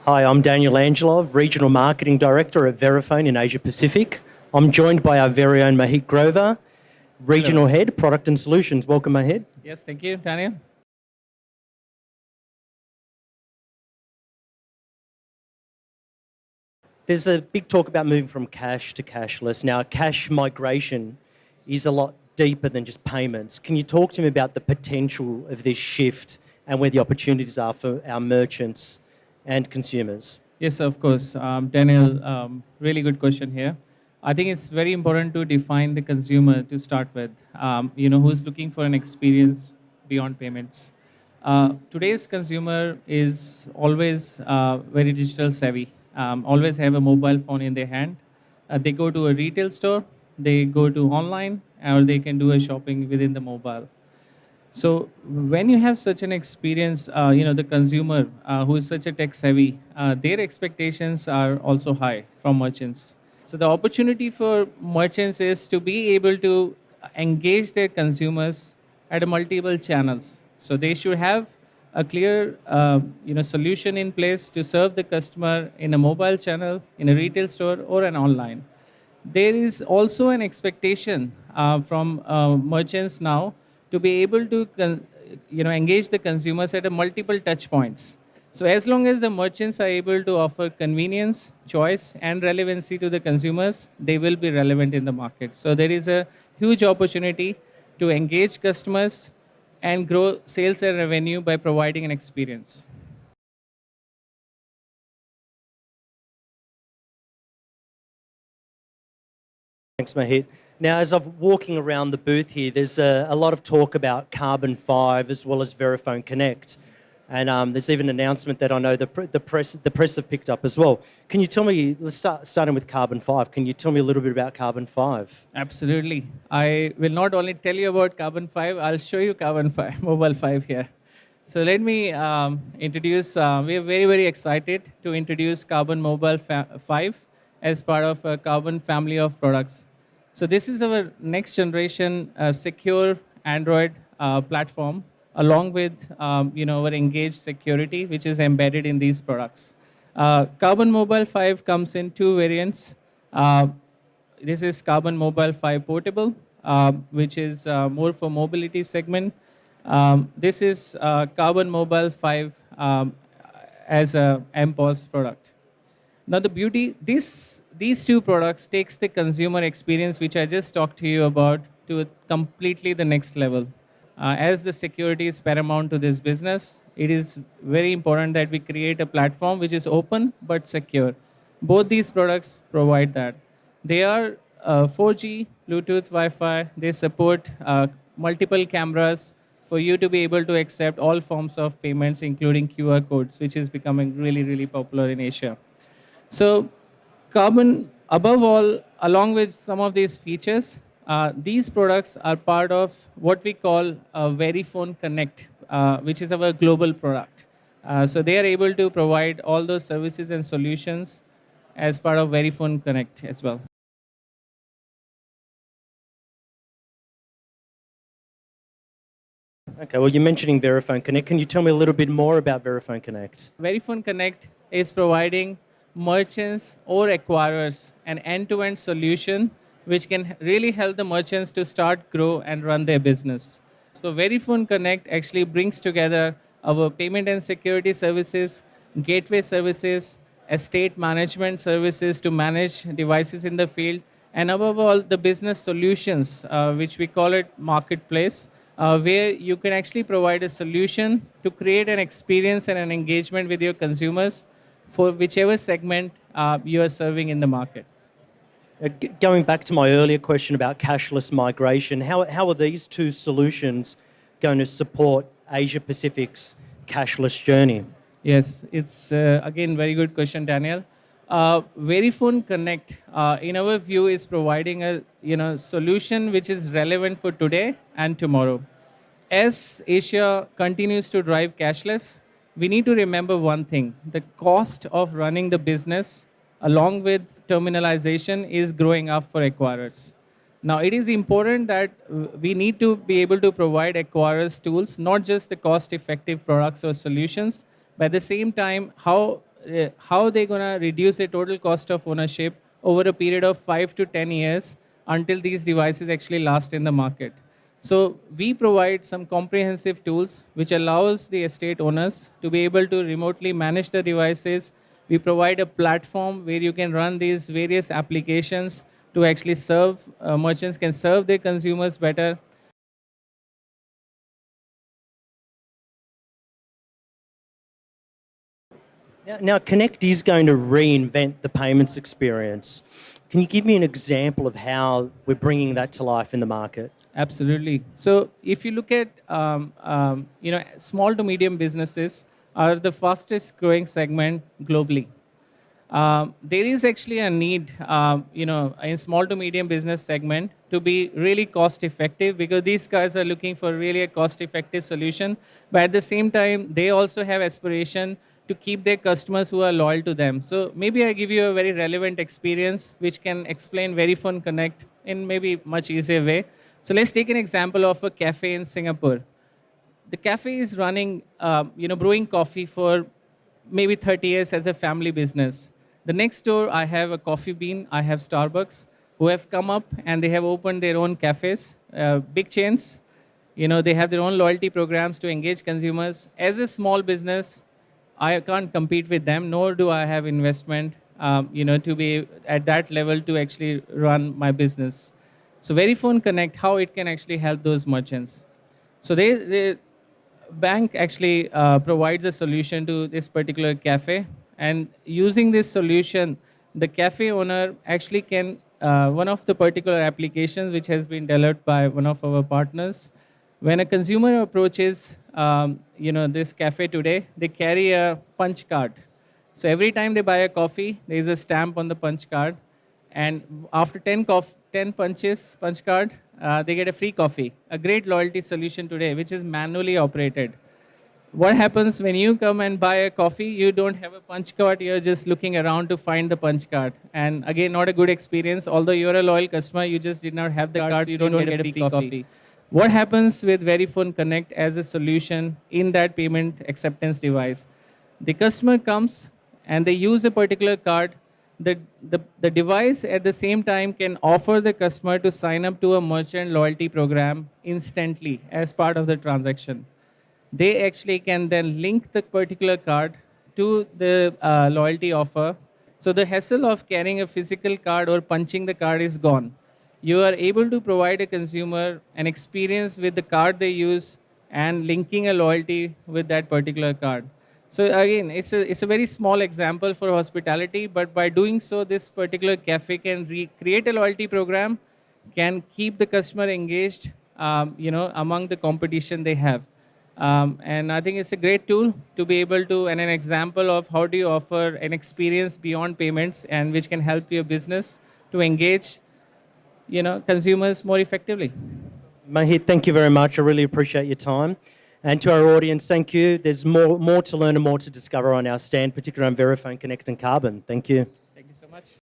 Hi, I'm Daniel Angelov, Regional Marketing Director at Verifone in Asia Pacific. I'm joined by our very own Mohit Grover, Regional Head, Product and Solutions. Welcome, Mohit. Yes, thank you, Daniel. There's a big talk about moving from cash to cashless. Now, cash migration is a lot deeper than just payments. Can you talk to me about the potential of this shift and where the opportunities are for our merchants and consumers? Yes, of course. Daniel, really good question here. I think it's very important to define the consumer to start with, who's looking for an experience beyond payments. Today's consumer is always very digital savvy, always have a mobile phone in their hand. They go to a retail store, they go to online, or they can do a shopping within the mobile. So when you have such an experience, the consumer who is such a tech savvy, their expectations are also high from merchants. So the opportunity for merchants is to be able to engage their consumers at multiple channels. So they should have a clear, solution in place to serve the customer in a mobile channel, in a retail store, or an online. There is also an expectation from merchants now to be able to engage the consumers at a multiple touch points. So as long as the merchants are able to offer convenience, choice, and relevancy to the consumers, they will be relevant in the market. So there is a huge opportunity to engage customers and grow sales and revenue by providing an experience. Thanks, Mohit. Now, as I'm walking around the booth here, there's a lot of talk about Carbon 5 as well as Verifone Connect. And there's even an announcement that I know the press have picked up as well. Can you tell me, let's starting with Carbon 5, can you tell me a little bit about Carbon 5? Absolutely. I will not only tell you about Carbon 5, I'll show you Carbon 5, Mobile 5 here. So let me introduce, we are very, very excited to introduce Carbon Mobile 5 as part of a Carbon family of products. So this is our next generation secure Android platform, along with our Engage security, which is embedded in these products. Carbon Mobile 5 comes in two variants. This is Carbon Mobile 5 Portable, which is more for mobility segment. This is Carbon Mobile 5 as a MPOS product. Now the beauty, these two products takes the consumer experience, which I just talked to you about, to completely the next level. As the security is paramount to this business, it is very important that we create a platform which is open but secure. Both these products provide that. They are 4G, Bluetooth, Wi-Fi. They support multiple cameras for you to be able to accept all forms of payments, including QR codes, which is becoming really, really popular in Asia. So Carbon, above all, along with some of these features, these products are part of what we call Verifone Connect, which is our global product. So they are able to provide all those services and solutions as part of Verifone Connect as well. Okay, well, you're mentioning Verifone Connect. Can you tell me a little bit more about Verifone Connect? Verifone Connect is providing merchants or acquirers an end-to-end solution which can really help the merchants to start, grow, and run their business. So Verifone Connect actually brings together our payment and security services, gateway services, estate management services to manage devices in the field, and above all, the business solutions, which we call it marketplace, where you can actually provide a solution to create an experience and an engagement with your consumers for whichever segment you are serving in the market. Going back to my earlier question about cashless migration, how are these two solutions going to support Asia Pacific's cashless journey? Yes, it's again very good question, Daniel. Verifone Connect, in our view, is providing a solution which is relevant for today and tomorrow. As Asia continues to drive cashless, we need to remember one thing: the cost of running the business, along with terminalization, is growing up for acquirers. Now, it is important that we need to be able to provide acquirers tools, not just the cost-effective products or solutions, but at the same time, how how they're going to reduce the total cost of ownership over a period of 5 to 10 years until these devices actually last in the market. So we provide some comprehensive tools which allows the estate owners to be able to remotely manage the devices. We provide a platform where you can run these various applications to actually serve, merchants can serve their consumers better. Now, Connect is going to reinvent the payments experience. Can you give me an example of how we're bringing that to life in the market? Absolutely. So if you look at, small to medium businesses are the fastest growing segment globally. There is actually a need, in small to medium business segment to be really cost effective, because these guys are looking for really a cost effective solution. But at the same time, they also have aspiration to keep their customers who are loyal to them. So maybe I give you a very relevant experience which can explain Verifone Connect in maybe much easier way. So let's take an example of a cafe in Singapore. The cafe is running, brewing coffee for maybe 30 years as a family business. The next door, I have a Coffee Bean, I have Starbucks, who have come up and they have opened their own cafes, big chains. They have their own loyalty programs to engage consumers. As a small business, I can't compete with them, nor do I have investment, to be at that level to actually run my business. So Verifone Connect, how it can actually help those merchants. So they bank actually provides a solution to this particular cafe, and using this solution, the cafe owner actually can, one of the particular applications which has been developed by one of our partners, when a consumer approaches this cafe today, they carry a punch card. So every time they buy a coffee, there is a stamp on the punch card, and after 10 punch card, they get a free coffee. A great loyalty solution today, which is manually operated. What happens when you come and buy a coffee? You don't have a punch card. You're just looking around to find the punch card. And again, not a good experience. Although you're a loyal customer, you just did not have the card, so you don't get a free coffee. What happens with Verifone Connect as a solution in that payment acceptance device? The customer comes and they use a particular card. The device at the same time can offer the customer to sign up to a merchant loyalty program instantly as part of the transaction. They actually can then link the particular card to the loyalty offer. So the hassle of carrying a physical card or punching the card is gone. You are able to provide a consumer an experience with the card they use and linking a loyalty with that particular card. So again, it's a very small example for hospitality, but by doing so, this particular cafe can create a loyalty program, can keep the customer engaged, among the competition they have. And I think it's a great tool to be able to, and an example of how do you offer an experience beyond payments and which can help your business to engage, consumers more effectively. Mohit, thank you very much. I really appreciate your time. And to our audience, thank you. There's more to learn and more to discover on our stand, particularly on Verifone Connect and Carbon. Thank you. Thank you so much.